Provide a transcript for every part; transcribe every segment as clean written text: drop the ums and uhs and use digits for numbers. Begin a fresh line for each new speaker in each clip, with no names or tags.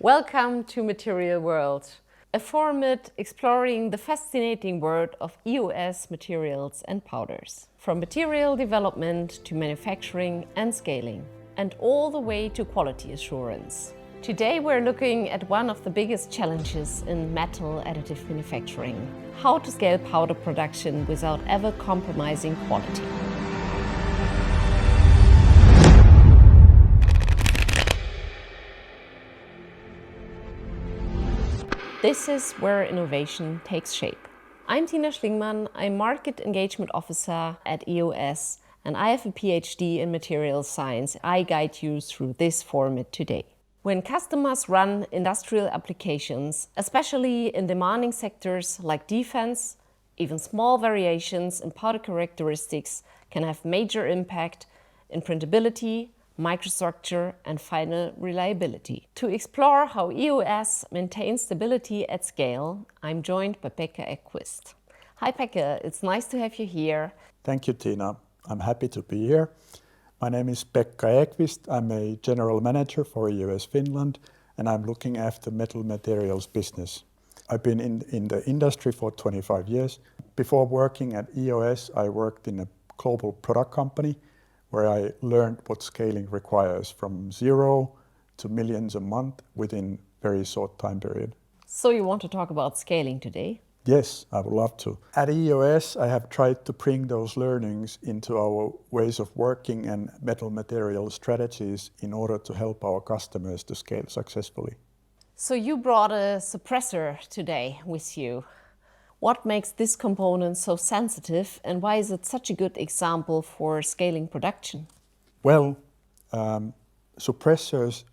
Welcome to Material World, a format exploring the fascinating world of EOS materials and powders. From material development to manufacturing and scaling, and all the way to quality assurance. Today we're looking at one of the biggest challenges in metal additive manufacturing: how to scale powder production without ever compromising quality. This is where innovation takes shape. I'm Tina Schlingmann, I'm Market Engagement Officer at EOS, and I have a PhD in materials science. I guide you through this format today. When customers run industrial applications, especially in demanding sectors like defense, even small variations in powder characteristics can have major impact in printability, microstructure and final reliability. To explore how EOS maintains stability at scale, I'm joined by Pekka Ekqvist. Hi Pekka, it's nice to have you here.
Thank you, Tina. I'm happy to be here. My name is Pekka Ekqvist. I'm a general manager for EOS Finland and I'm looking after metal materials business. I've been in the industry for 25 years. Before working at EOS, I worked in a global product company where I learned what scaling requires from 0 to millions a month within a very short time period.
So you want to talk about scaling today?
Yes, I would love to. At EOS, I have tried to bring those learnings into our ways of working and metal material strategies in order to help our customers to scale successfully.
So you brought a suppressor today with you. What makes this component so sensitive and why is it such a good example for scaling production?
Well, suppressors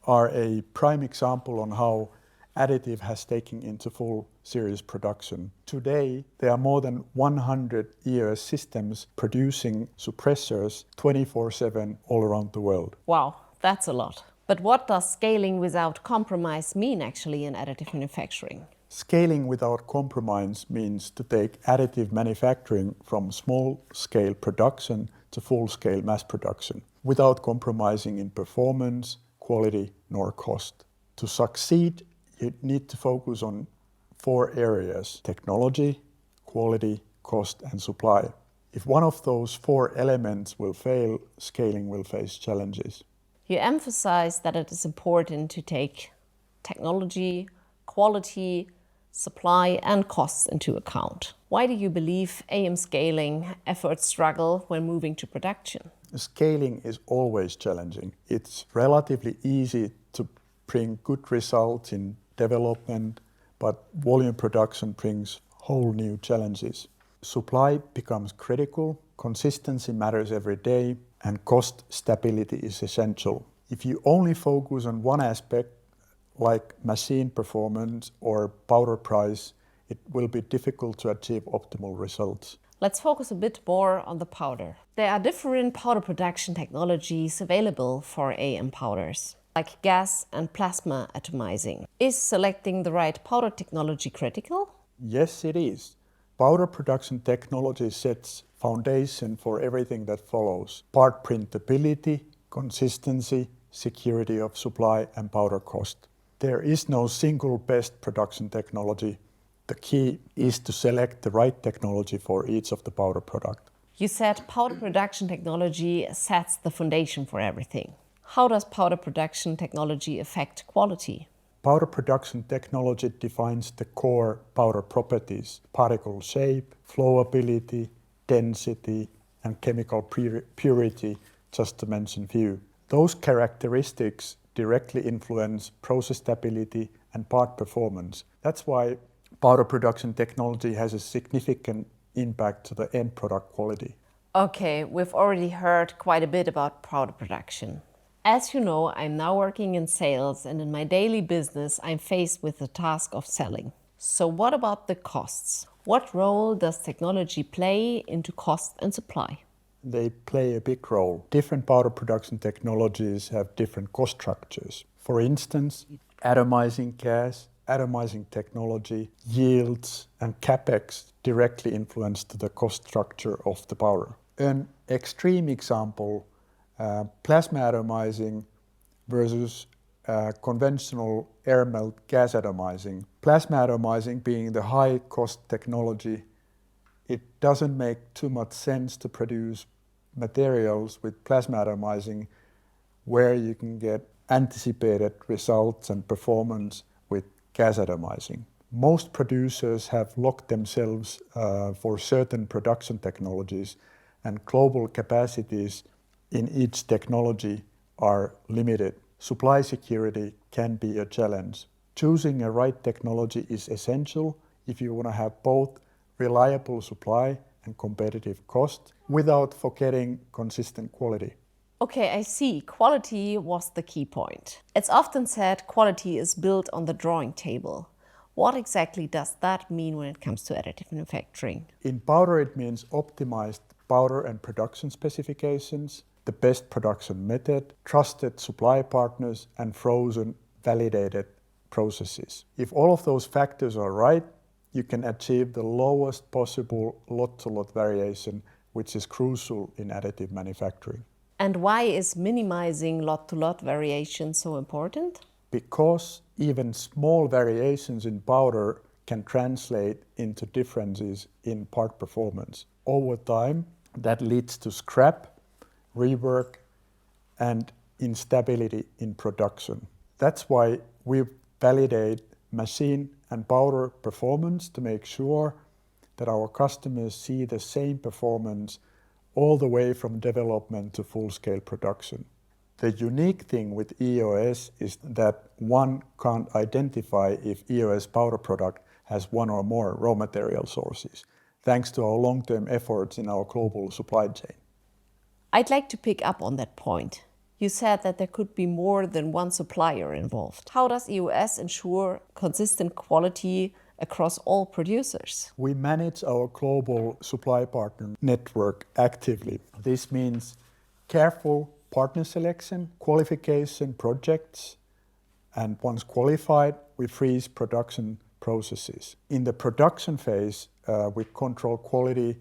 are a prime example on how additive has taken into full series production. Today, there are more than 100 EOS systems producing suppressors 24/7 all around the world.
Wow, that's a lot. But what does scaling without compromise mean actually in additive manufacturing?
Scaling without compromise means to take additive manufacturing from small-scale production to full-scale mass production, without compromising in performance, quality, nor cost. To succeed, you need to focus on 4 areas: technology, quality, cost, and supply. If one of those 4 elements will fail, scaling will face challenges.
You emphasize that it is important to take technology, quality, supply and costs into account. Why do you believe AM scaling efforts struggle when moving to production?
Scaling is always challenging. It's relatively easy to bring good results in development, but volume production brings whole new challenges. Supply becomes critical, consistency matters every day, and cost stability is essential. If you only focus on one aspect, like machine performance or powder price, it will be difficult to achieve optimal results.
Let's focus a bit more on the powder. There are different powder production technologies available for AM powders, like gas and plasma atomizing. Is selecting the right powder technology critical?
Yes, it is. Powder production technology sets foundation for everything that follows: part printability, consistency, security of supply, and powder cost. There is no single best production technology. The key is to select the right technology for each of the powder product.
You said powder production technology sets the foundation for everything. How does powder production technology affect quality?
Powder production technology defines the core powder properties: particle shape, flowability, density, and chemical purity, just to mention few. Those characteristics directly influence process stability and part performance. That's why powder production technology has a significant impact to the end product quality.
Okay, we've already heard quite a bit about powder production. As you know, I'm now working in sales, and in my daily business, I'm faced with the task of selling. So what about the costs? What role does technology play into cost and supply?
They play a big role. Different powder production technologies have different cost structures. For instance, atomizing gas, atomizing technology, yields, and capex directly influence the cost structure of the powder. An extreme example, plasma atomizing versus conventional air melt gas atomizing. Plasma atomizing being the high cost technology, it doesn't make too much sense to produce materials with plasma atomizing where you can get anticipated results and performance with gas atomizing. Most producers have locked themselves for certain production technologies, and global capacities in each technology are limited. Supply security can be a challenge. Choosing a right technology is essential if you want to have both reliable supply and competitive cost without forgetting consistent quality.
Okay, I see. Quality was the key point. It's often said quality is built on the drawing table. What exactly does that mean when it comes to additive manufacturing?
In powder, it means optimized powder and production specifications, the best production method, trusted supply partners, and frozen, validated processes. If all of those factors are right, you can achieve the lowest possible lot-to-lot variation, which is crucial in additive manufacturing.
And why is minimizing lot-to-lot variation so important?
Because even small variations in powder can translate into differences in part performance. Over time, that leads to scrap, rework, and instability in production. That's why we validate machine and powder performance to make sure that our customers see the same performance all the way from development to full-scale production. The unique thing with EOS is that one can't identify if EOS powder product has one or more raw material sources, thanks to our long-term efforts in our global supply chain.
I'd like to pick up on that point. You said that there could be more than one supplier involved. How does EOS ensure consistent quality across all producers?
We manage our global supply partner network actively. This means careful partner selection, qualification projects, and once qualified, we freeze production processes. In the production phase, we control quality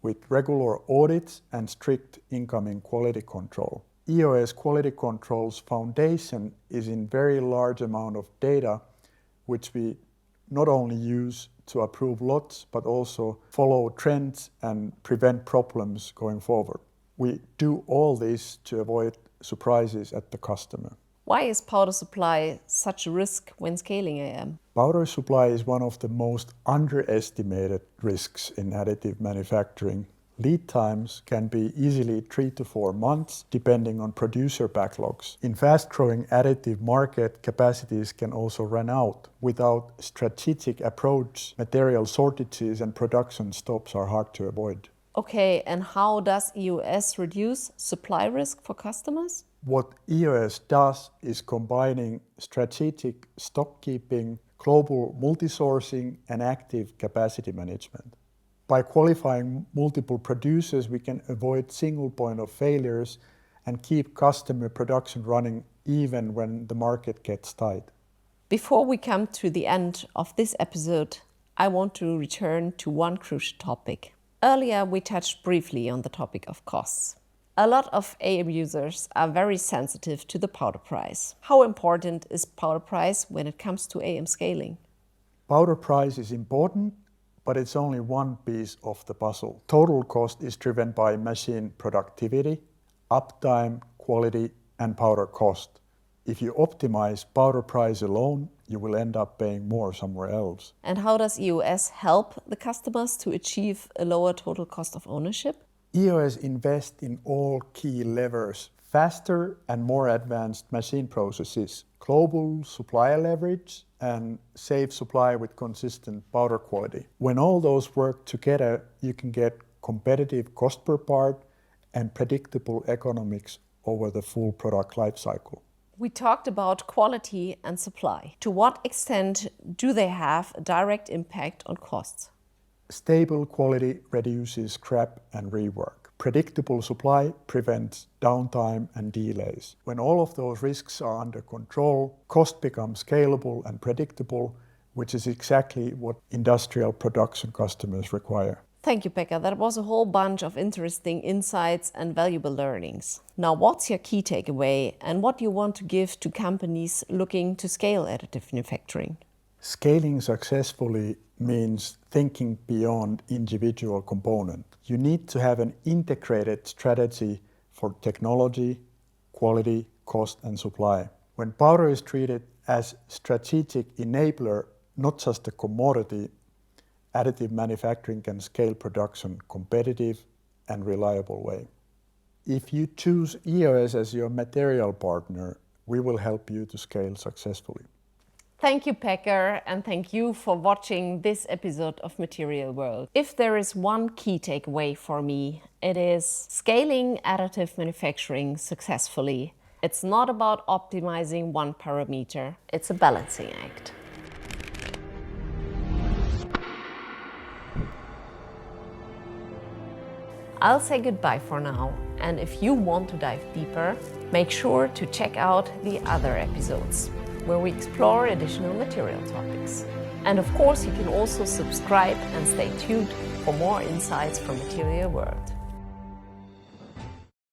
with regular audits and strict incoming quality control. EOS quality control's foundation is in very large amount of data, which we not only use to approve lots, but also follow trends and prevent problems going forward. We do all this to avoid surprises at the customer.
Why is powder supply such a risk when scaling AM?
Powder supply is one of the most underestimated risks in additive manufacturing. Lead times can be easily 3 to 4 months, depending on producer backlogs. In fast-growing additive market, capacities can also run out. Without strategic approach, material shortages and production stops are hard to avoid.
Okay, and how does EOS reduce supply risk for customers?
What EOS does is combining strategic stock keeping, global multi-sourcing, and active capacity management. By qualifying multiple producers, we can avoid single point of failures and keep customer production running even when the market gets tight.
Before we come to the end of this episode, I want to return to one crucial topic. Earlier, we touched briefly on the topic of costs. A lot of AM users are very sensitive to the powder price. How important is powder price when it comes to AM scaling?
Powder price is important, but it's only one piece of the puzzle. Total cost is driven by machine productivity, uptime, quality, and powder cost. If you optimize powder price alone, you will end up paying more somewhere else.
And how does EOS help the customers to achieve a lower total cost of ownership?
EOS invests in all key levers: faster and more advanced machine processes, global supplier leverage, and safe supply with consistent powder quality. When all those work together, you can get competitive cost per part and predictable economics over the full product life cycle.
We talked about quality and supply. To what extent do they have a direct impact on costs?
Stable quality reduces scrap and rework. Predictable supply prevents downtime and delays. When all of those risks are under control, cost becomes scalable and predictable, which is exactly what industrial production customers require.
Thank you, Pekka. That was a whole bunch of interesting insights and valuable learnings. Now, what's your key takeaway and what do you want to give to companies looking to scale additive manufacturing?
Scaling successfully means thinking beyond individual component. You need to have an integrated strategy for technology, quality, cost, and supply. When powder is treated as strategic enabler, not just a commodity, additive manufacturing can scale production competitive and reliable way. If you choose EOS as your material partner, we will help you to scale successfully.
Thank you, Pekka, and thank you for watching this episode of Material World. If there is one key takeaway for me, it is scaling additive manufacturing successfully. It's not about optimizing one parameter, it's a balancing act. I'll say goodbye for now, and if you want to dive deeper, make sure to check out the other episodes, where we explore additional material topics. And of course, you can also subscribe and stay tuned for more insights from Material World.